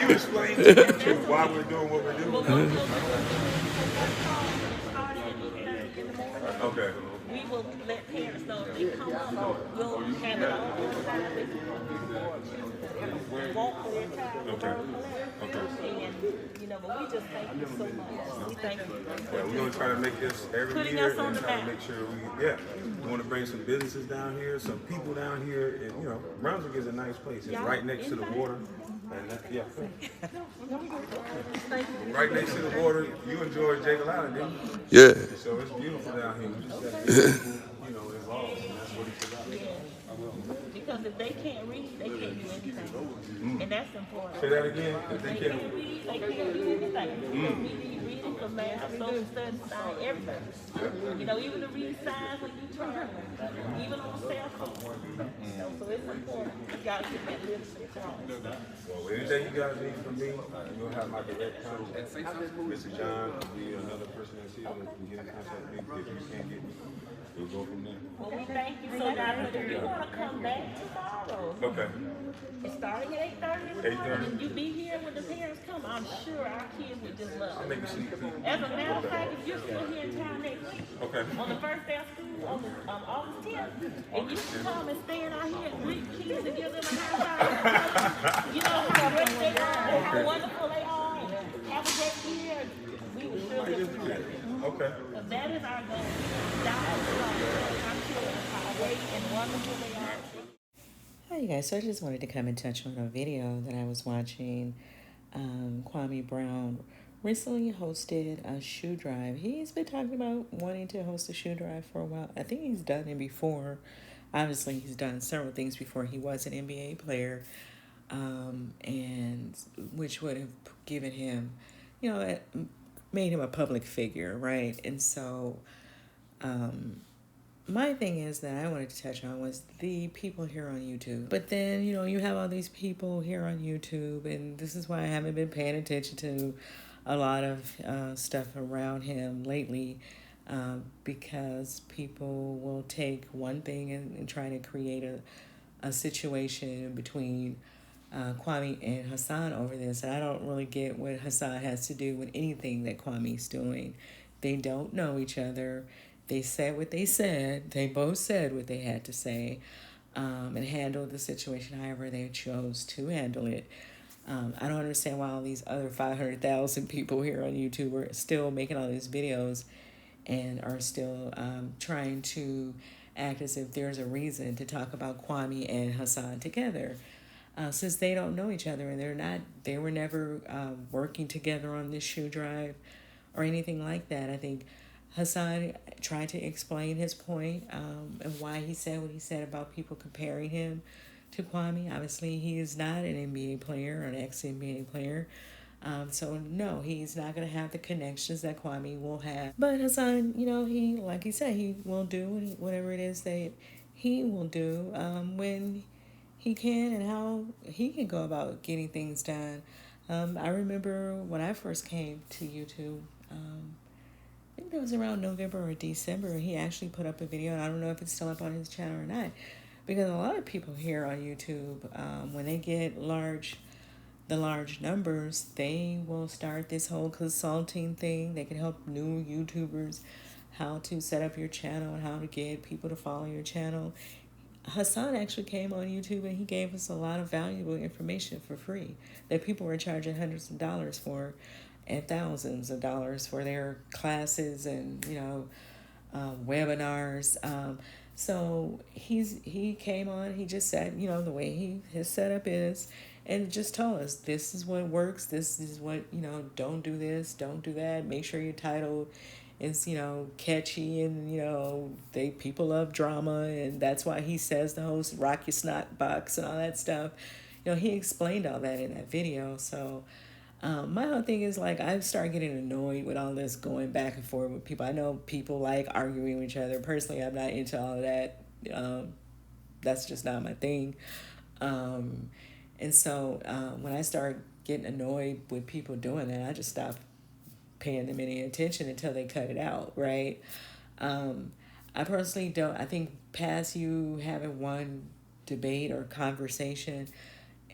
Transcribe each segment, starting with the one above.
you explain to YouTube why we're doing what we're doing? Okay. We will let parents know if they come up, we'll have it all inside. They can walk for their child. Okay. Okay. And, you know, but we just thank you so much. We thank you Yeah, we're gonna try to make this every putting year us on and the try to map. make sure we want to bring some businesses down here, some people down here, and Brunswick is a nice place. It's right next to the water, and right next to the water. You enjoyed Jacob Island, didn't you? Yeah. So it's beautiful down here. We just got to get people, involved, and that's what it's about. Because if they can't read, they can't do anything. And that's important. Say that again. If they They can't. can't read, they can't do anything. We need reading for math, social studies, science, everything. You know, even to read signs when you turn, even on cell phone. So it's important. You gotta get that literacy across. Well, anything you guys need from me, you'll have my direct contact. Mr. John will be another person that's here that can get in contact with me. If you can't get me, we'll go from there. Well, we thank you so much. If you want to come back tomorrow, Okay. it's starting at 8:30 in the morning, and you be here when the parents come. I'm sure our kids would just love I'll it. make a sneak peek. As a matter of fact, if you're still here in town next week, Okay. on the first day of school, on August 10th, and you can come and stand out here and greet kids and give them a high five. You know how great they are, and how wonderful they are, and have a great year. We would surely appreciate it. Okay. So that is our goal. Die strong. Our children, how great and wonderful they are. Hi, you guys. So I just wanted to come and touch on a video that I was watching. Kwame Brown recently hosted a shoe drive. He's been talking about wanting to host a shoe drive for a while. I think he's done it before. Obviously, he's done several things before. He was an NBA player, and which would have given him, it made him a public figure, right? And so, my thing is that I wanted to touch on was the people here on YouTube. But then, you have all these people here on YouTube, and this is why I haven't been paying attention to a lot of stuff around him lately, because people will take one thing and try to create a situation between Kwame and Hassan over this. And I don't really get what Hassan has to do with anything that Kwame's doing. They don't know each other. They said what they said. They both said what they had to say, and handled the situation however they chose to handle it. I don't understand why all these other 500,000 people here on YouTube are still making all these videos and are still trying to act as if there's a reason to talk about Kwame and Hassan together. Since they don't know each other and they were never working together on this shoe drive or anything like that. I think Hassan tried to explain his point and why he said what he said about people comparing him to Kwame. Obviously, he is not an NBA player or an ex-NBA player. So, no, he's not going to have the connections that Kwame will have. But Hassan, like he said, he will do whatever it is that he will do when he can and how he can go about getting things done. I remember when I first came to YouTube, I think it was around November or December, he actually put up a video, and I don't know if it's still up on his channel or not, because a lot of people here on YouTube, when they get the large numbers, they will start this whole consulting thing. They can help new YouTubers how to set up your channel and how to get people to follow your channel. Hassan actually came on YouTube and he gave us a lot of valuable information for free that people were charging hundreds of dollars for and thousands of dollars for their classes and, webinars. So he came on, he just said, the way his setup is, and just told us this is what works, this is what, don't do this, don't do that, make sure your title is, catchy, and, people love drama, and that's why he says the host rock your snot box and all that stuff. He explained all that in that video. So my whole thing is like I start getting annoyed with all this going back and forth with people. I know people like arguing with each other. Personally, I'm not into all of that. That's just not my thing. And so when I start getting annoyed with people doing that, I just stop paying them any attention until they cut it out, right? I personally don't. I think past you having one debate or conversation,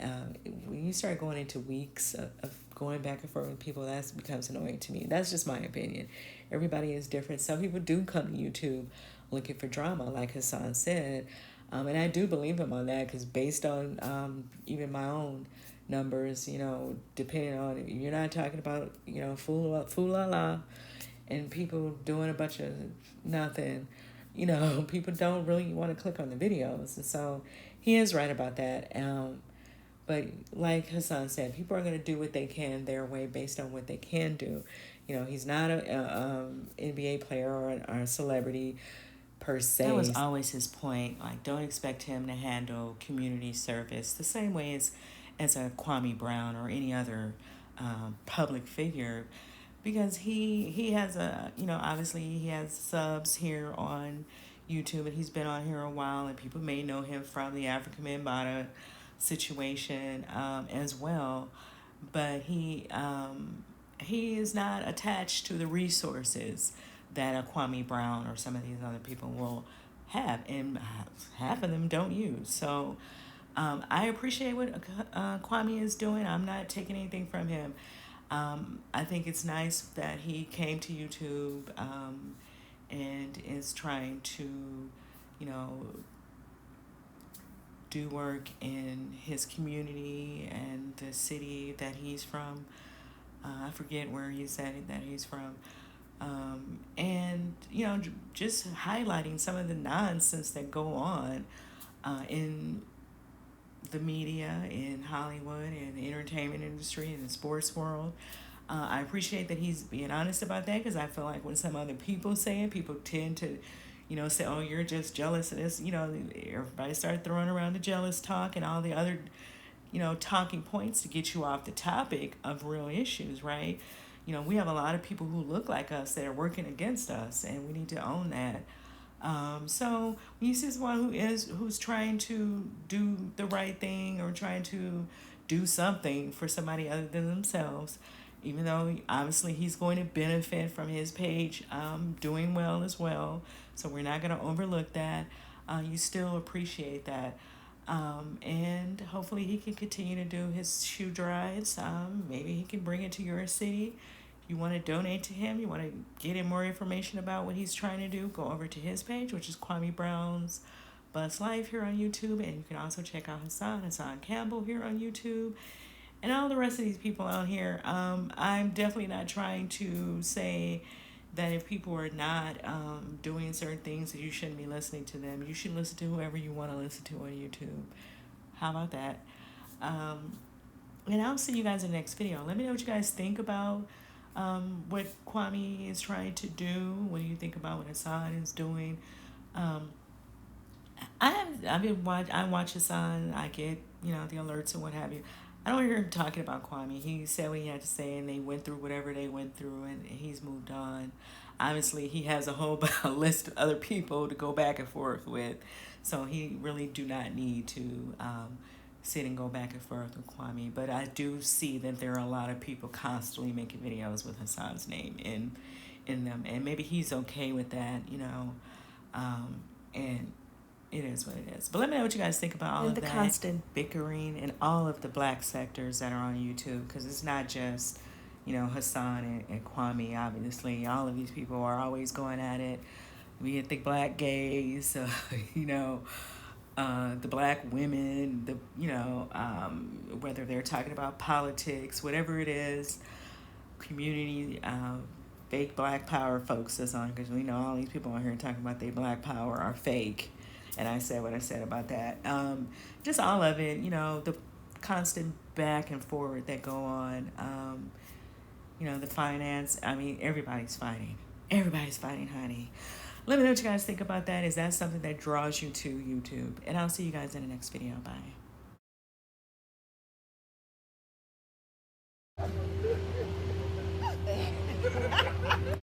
when you start going into weeks of going back and forth with people, that becomes annoying to me. That's just my opinion. Everybody is different. Some people do come to YouTube looking for drama, like Hassan said. And I do believe him on that, because based on even my own numbers, depending on, you're not talking about, fool la la, and people doing a bunch of nothing, people don't really want to click on the videos. And so he is right about that. But like Hassan said, people are going to do what they can their way based on what they can do. He's not a NBA player or a celebrity per se. That was always his point. Like, don't expect him to handle community service the same way as a Kwame Brown or any other public figure, because he has obviously he has subs here on YouTube, and he's been on here a while, and people may know him from the African Bambaataa situation as well, but he is not attached to the resources that a Kwame Brown or some of these other people will have, and half of them don't use. So I appreciate what Kwame is doing. I'm not taking anything from him. I think it's nice that he came to YouTube and is trying to, do work in his community and the city that he's from. I forget where he said that he's from. And, just highlighting some of the nonsense that go on in the media, in Hollywood, in the entertainment industry, in the sports world. I appreciate that he's being honest about that, because I feel like when some other people say it, people tend to, say, oh, you're just jealous of this. Everybody started throwing around the jealous talk and all the other, talking points to get you off the topic of real issues, right? We have a lot of people who look like us that are working against us, and we need to own that. So when you see someone who's trying to do the right thing or trying to do something for somebody other than themselves, even though obviously he's going to benefit from his page doing well as well, so we're not going to overlook that, you still appreciate that. And hopefully he can continue to do his shoe drives. Maybe he can bring it to your city. You want to donate to him, you want to get him more information about what he's trying to do, go over to his page, which is Kwame Brown's Bus Life here on YouTube. And you can also check out Hassan Campbell here on YouTube, and all the rest of these people out here. I'm definitely not trying to say that if people are not doing certain things, that you shouldn't be listening to them. You should listen to whoever you want to listen to on YouTube. How about that? And I'll see you guys in the next video. Let me know what you guys think about what Kwame is trying to do. What do you think about what Hassan is doing? I watch Hassan. I get the alerts and what have you. I don't hear him talking about Kwame. He said what he had to say, and they went through whatever they went through, and he's moved on. Obviously, he has a whole list of other people to go back and forth with, so he really do not need to sit and go back and forth with Kwame. But I do see that there are a lot of people constantly making videos with Hassan's name in them, and maybe he's okay with that, and it is what it is. But let me know what you guys think about all of that. The constant bickering in all of the black sectors that are on YouTube, because it's not just, Hassan and Kwame. Obviously, all of these people are always going at it. We get the black gays, the black women, whether they're talking about politics, whatever it is, community, fake black power folks that's on, because we know all these people on here talking about they black power are fake. And I said what I said about that. Just all of it, the constant back and forward that go on. The finance. I mean, everybody's fighting. Everybody's fighting, honey. Let me know what you guys think about that. Is that something that draws you to YouTube? And I'll see you guys in the next video. Bye.